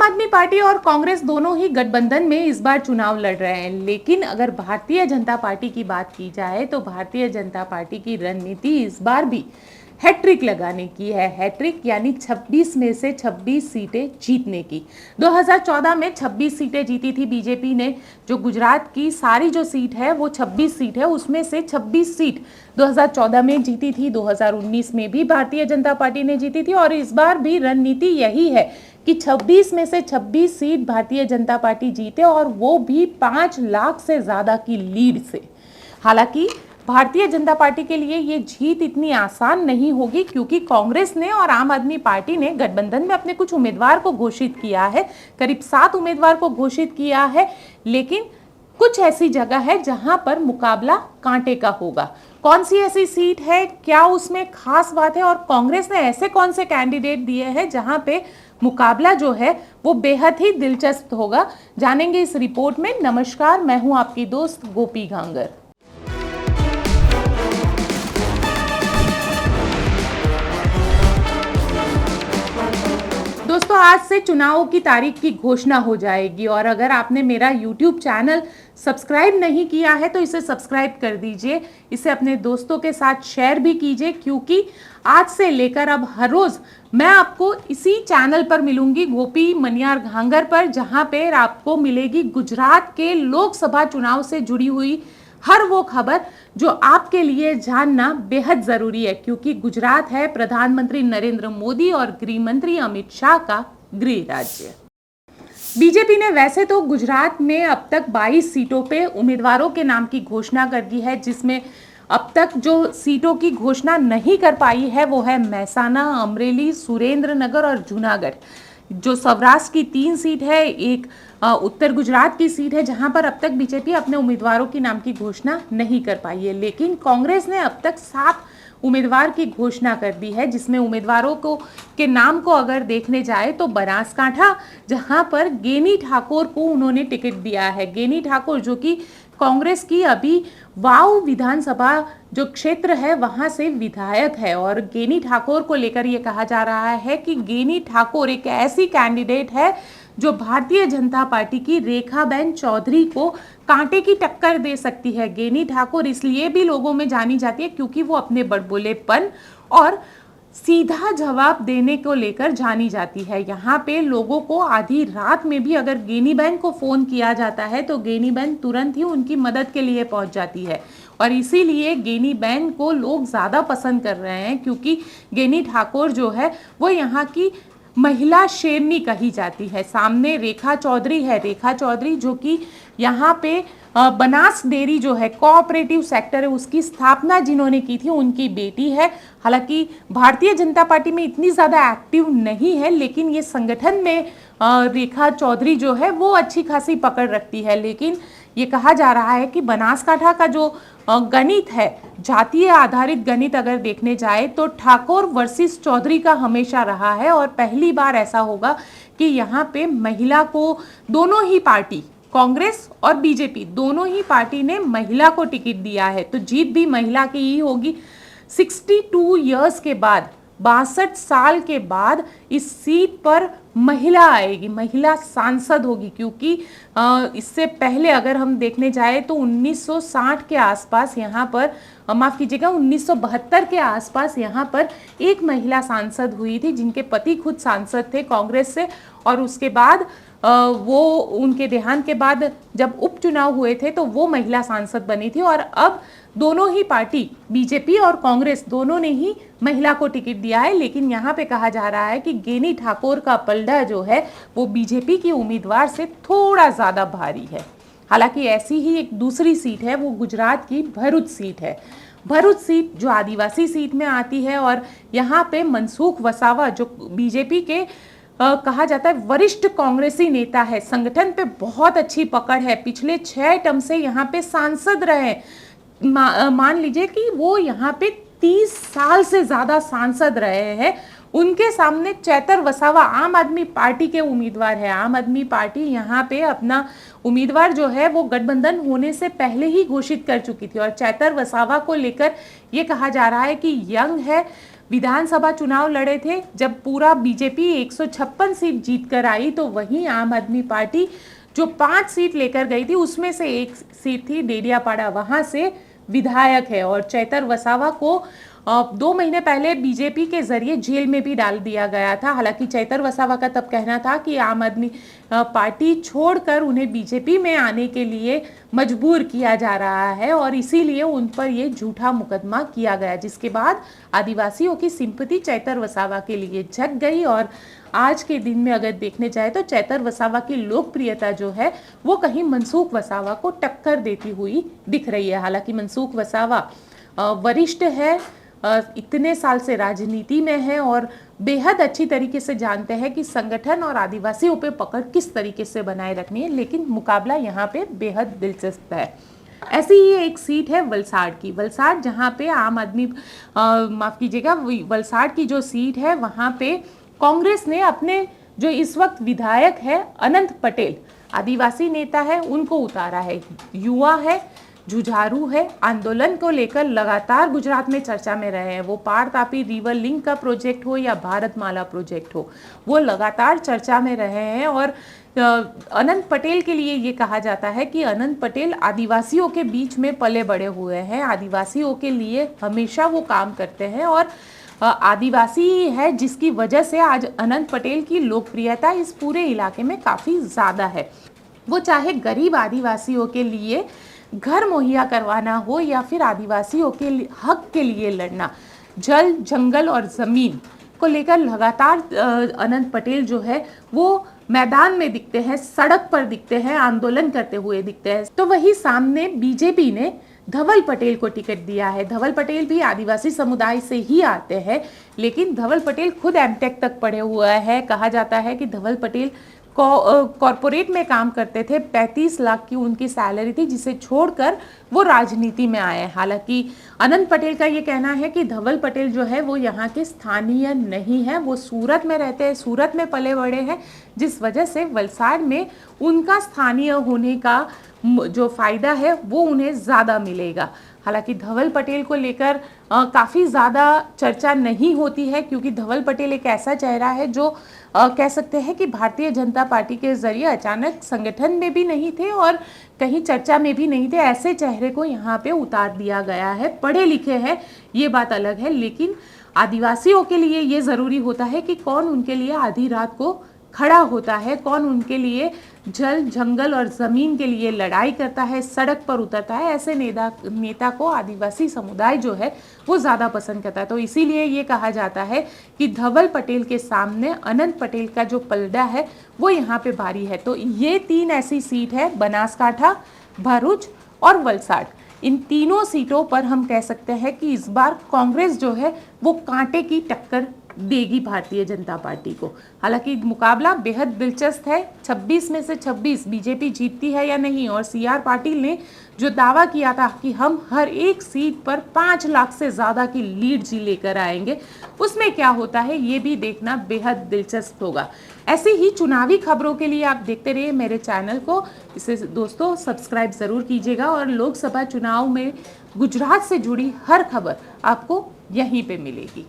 आदमी पार्टी और कांग्रेस दोनों ही गठबंधन में इस बार चुनाव लड़ रहे हैं, लेकिन अगर भारतीय जनता पार्टी की बात की जाए तो भारतीय जनता पार्टी की रणनीति इस बार भी हैट्रिक लगाने की है। हैट्रिक यानी 26 में से 26 सीटें जीतने की। 2014 में 26 सीटें जीती थी बीजेपी ने। जो गुजरात की सारी जो सीट है वो 26 सीट है, उसमें से 26 सीट 2014 में जीती थी। 2019 में भी भारतीय जनता पार्टी ने जीती थी और इस बार भी रणनीति यही है कि 26 में से 26 सीट भारतीय जनता पार्टी जीते और वो भी 5 लाख से ज्यादा की लीड से। हालांकि भारतीय जनता पार्टी के लिए ये जीत इतनी आसान नहीं होगी, क्योंकि कांग्रेस ने और आम आदमी पार्टी ने गठबंधन में अपने कुछ उम्मीदवार को घोषित किया है। करीब 7 उम्मीदवार को घोषित किया है, लेकिन कुछ ऐसी जगह है जहां पर मुकाबला कांटे का होगा। कौन सी ऐसी सीट है, क्या उसमें खास बात है और कांग्रेस ने ऐसे कौन से कैंडिडेट दिए हैं जहां पे मुकाबला जो है वो बेहद ही दिलचस्प होगा, जानेंगे इस रिपोर्ट में। नमस्कार, मैं हूं आपकी दोस्त गोपी घांगर। दोस्तों, आज से चुनाव की तारीख की घोषणा हो जाएगी और अगर आपने मेरा YouTube चैनल सब्सक्राइब नहीं किया है तो इसे सब्सक्राइब कर दीजिए। इसे अपने दोस्तों के साथ शेयर भी कीजिए, क्योंकि आज से लेकर अब हर रोज मैं आपको इसी चैनल पर मिलूंगी, गोपी मनियार घांगर पर, जहां पर आपको मिलेगी गुजरात के लोकसभा चुनाव से जुड़ी हुई हर वो खबर जो आपके लिए जानना बेहद जरूरी है, क्योंकि गुजरात है प्रधानमंत्री नरेंद्र मोदी और गृह मंत्री अमित शाह का गृह राज्य। बीजेपी ने वैसे तो गुजरात में अब तक 22 सीटों पे उम्मीदवारों के नाम की घोषणा कर दी है, जिसमें अब तक जो सीटों की घोषणा नहीं कर पाई है वो है महसाना, अमरेली, सुरेंद्रनगर और जूनागढ़। जो सौराष्ट्र की 3 सीट है, एक उत्तर गुजरात की सीट है, जहां पर अब तक बीजेपी अपने उम्मीदवारों की नाम की घोषणा नहीं कर पाई है। लेकिन कांग्रेस ने अब तक 7 उम्मीदवार की घोषणा कर दी है, जिसमें उम्मीदवारों को के नाम को अगर देखने जाए तो बनासकांठा, जहां पर गेनी ठाकुर को उन्होंने टिकट दिया है। गेनी ठाकुर जो कि कांग्रेस की अभी वाव विधानसभा जो क्षेत्र है वहां से विधायक है, और गेनी ठाकुर को लेकर ये कहा जा रहा है कि गेनी ठाकुर एक ऐसी कैंडिडेट है जो भारतीय जनता पार्टी की रेखाबेन चौधरी को कांटे की टक्कर दे सकती है। गेनी ठाकुर इसलिए भी लोगों में जानी जाती है क्योंकि वो अपने बड़बोलेपन और सीधा जवाब देने को लेकर जानी जाती है। यहाँ पे लोगों को आधी रात में भी अगर गेनीबेन को फोन किया जाता है तो गेनीबेन तुरंत ही उनकी मदद के लिए पहुंच जाती है, और इसीलिए गेनीबेन को लोग ज़्यादा पसंद कर रहे हैं, क्योंकि गेनी ठाकुर जो है वो यहाँ की महिला शेरनी कही जाती है। सामने रेखा चौधरी है, रेखा चौधरी जो कि यहाँ पे बनास डेयरी जो है कोऑपरेटिव सेक्टर है उसकी स्थापना जिन्होंने की थी उनकी बेटी है। हालांकि भारतीय जनता पार्टी में इतनी ज़्यादा एक्टिव नहीं है, लेकिन ये संगठन में रेखा चौधरी जो है वो अच्छी खासी पकड़ रखती है। लेकिन ये कहा जा रहा है कि बनासकांठा का जो गणित है, जातीय आधारित गणित अगर देखने जाए तो ठाकुर वर्सेस चौधरी का हमेशा रहा है, और पहली बार ऐसा होगा कि यहाँ पे महिला को दोनों ही पार्टी, कांग्रेस और बीजेपी दोनों ही पार्टी ने महिला को टिकट दिया है, तो जीत भी महिला की ही होगी। 62 इयर्स के बाद, 62 साल के बाद इस सीट पर महिला आएगी, महिला सांसद होगी, क्योंकि इससे पहले अगर हम देखने जाए तो 1960 के आसपास यहाँ पर, माफ़ कीजिएगा 1972 के आसपास यहाँ पर एक महिला सांसद हुई थी, जिनके पति खुद सांसद थे कांग्रेस से, और उसके बाद वो उनके देहांत के बाद जब उपचुनाव हुए थे तो वो महिला सांसद बनी थी। और अब दोनों ही पार्टी, बीजेपी और कांग्रेस दोनों ने ही महिला को टिकट दिया है, लेकिन यहाँ पे कहा जा रहा है कि गेनी ठाकुर का पलड़ा जो है वो बीजेपी की उम्मीदवार से थोड़ा ज़्यादा भारी है। हालांकि ऐसी ही एक दूसरी सीट है, वो गुजरात की भरूच सीट है। भरूच सीट जो आदिवासी सीट में आती है, और यहाँ पे मनसुख वसावा जो बीजेपी के कहा जाता है वरिष्ठ कांग्रेसी नेता है, संगठन पे बहुत अच्छी पकड़ है, पिछले 6 टर्म से यहाँ पे सांसद रहे। मान लीजिए कि वो यहाँ पे 30 साल से ज़्यादा सांसद रहे हैं। उनके सामने चैतर वसावा आम आदमी पार्टी के उम्मीदवार है। आम आदमी पार्टी यहाँ पे अपना उम्मीदवार जो है वो गठबंधन होने से पहले ही घोषित कर चुकी थी, और चैतर वसावा को लेकर ये कहा जा रहा है कि यंग है, विधानसभा चुनाव लड़े थे, जब पूरा बीजेपी 156 सीट जीत कर आई, तो वहीं आम आदमी पार्टी जो 5 सीट लेकर गई थी उसमें से एक सीट थी डेडियापाड़ा, वहां से विधायक है। और चैतर वसावा को 2 महीने पहले बीजेपी के जरिए जेल में भी डाल दिया गया था। हालांकि चैतर वसावा का तब कहना था कि आम आदमी पार्टी छोड़कर उन्हें बीजेपी में आने के लिए मजबूर किया जा रहा है और इसीलिए उन पर ये झूठा मुकदमा किया गया, जिसके बाद आदिवासियों की सिंपैथी चैतर वसावा के लिए जग गई। और आज के दिन में अगर देखने जाए तो चैतर वसावा की लोकप्रियता जो है वो कहीं मनसुख वसावा को टक्कर देती हुई दिख रही है। हालांकि मनसुख वसावा वरिष्ठ है, इतने साल से राजनीति में है और बेहद अच्छी तरीके से जानते हैं कि संगठन और आदिवासियों पे पकड़ किस तरीके से बनाए रखनी है, लेकिन मुकाबला यहाँ पे बेहद दिलचस्प है। ऐसी ही एक सीट है वलसाड़ की। वलसाड़ जहाँ पे आम आदमी माफ़ कीजिएगा, वलसाड़ की जो सीट है वहाँ पे कांग्रेस ने अपने जो इस वक्त विधायक है अनंत पटेल, आदिवासी नेता है, उनको उतारा है। युवा है, जुझारू है, आंदोलन को लेकर लगातार गुजरात में चर्चा में रहे हैं। वो पार तापी रिवर लिंक का प्रोजेक्ट हो या भारतमाला प्रोजेक्ट हो, वो लगातार चर्चा में रहे हैं। और अनंत पटेल के लिए ये कहा जाता है कि अनंत पटेल आदिवासियों के बीच में पले बड़े हुए हैं, आदिवासियों के लिए हमेशा वो काम करते हैं और आदिवासी है जिसकी वजह से आज अनंत पटेल की लोकप्रियता इस पूरे इलाके में काफ़ी ज़्यादा है। वो चाहे गरीब आदिवासियों के लिए घर मुहैया करवाना हो या फिर आदिवासियों के हक के लिए लड़ना, जल, जंगल और ज़मीन को लेकर लगातार अनंत पटेल जो है वो मैदान में दिखते हैं, सड़क पर दिखते हैं, आंदोलन करते हुए दिखते हैं। तो वही सामने बीजेपी ने धवल पटेल को टिकट दिया है। धवल पटेल भी आदिवासी समुदाय से ही आते हैं, लेकिन धवल पटेल खुद एमटेक तक पढ़े हुए हैं। कहा जाता है कि धवल पटेल कॉरपोरेट में काम करते थे, 35 लाख की उनकी सैलरी थी, जिसे छोड़कर वो राजनीति में आए। हालांकि अनंत पटेल का ये कहना है कि धवल पटेल जो है वो यहाँ के स्थानीय नहीं है, वो सूरत में रहते हैं, सूरत में पले बड़े हैं, जिस वजह से वलसाड़ में उनका स्थानीय होने का जो फ़ायदा है वो उन्हें ज़्यादा मिलेगा। हालांकि धवल पटेल को लेकर काफ़ी ज़्यादा चर्चा नहीं होती है, क्योंकि धवल पटेल एक ऐसा चेहरा है जो कह सकते हैं कि भारतीय जनता पार्टी के ज़रिए अचानक संगठन में भी नहीं थे और कहीं चर्चा में भी नहीं थे। ऐसे चेहरे को यहाँ पे उतार दिया गया है। पढ़े लिखे हैं ये बात अलग है, लेकिन आदिवासियों के लिए ये ज़रूरी होता है कि कौन उनके लिए आधी रात को खड़ा होता है, कौन उनके लिए जल, जंगल और ज़मीन के लिए लड़ाई करता है, सड़क पर उतरता है। ऐसे नेता को आदिवासी समुदाय जो है वो ज़्यादा पसंद करता है। तो इसीलिए ये कहा जाता है कि धवल पटेल के सामने अनंत पटेल का जो पलड़ा है वो यहाँ पे भारी है। तो ये 3 ऐसी सीट है, बनासकांठा, भरूच और वलसाड़। इन तीनों सीटों पर हम कह सकते हैं कि इस बार कांग्रेस जो है वो कांटे की टक्कर देगी भारतीय जनता पार्टी को। हालांकि मुकाबला बेहद दिलचस्प है। 26 में से 26 बीजेपी जीतती है या नहीं, और CR पाटिल ने जो दावा किया था कि हम हर एक सीट पर 5 लाख से ज़्यादा की लीड जी लेकर आएंगे, उसमें क्या होता है ये भी देखना बेहद दिलचस्प होगा। ऐसे ही चुनावी खबरों के लिए आप देखते रहिए मेरे चैनल को। इसे दोस्तों सब्सक्राइब ज़रूर कीजिएगा और लोकसभा चुनाव में गुजरात से जुड़ी हर खबर आपको यहीं पे मिलेगी।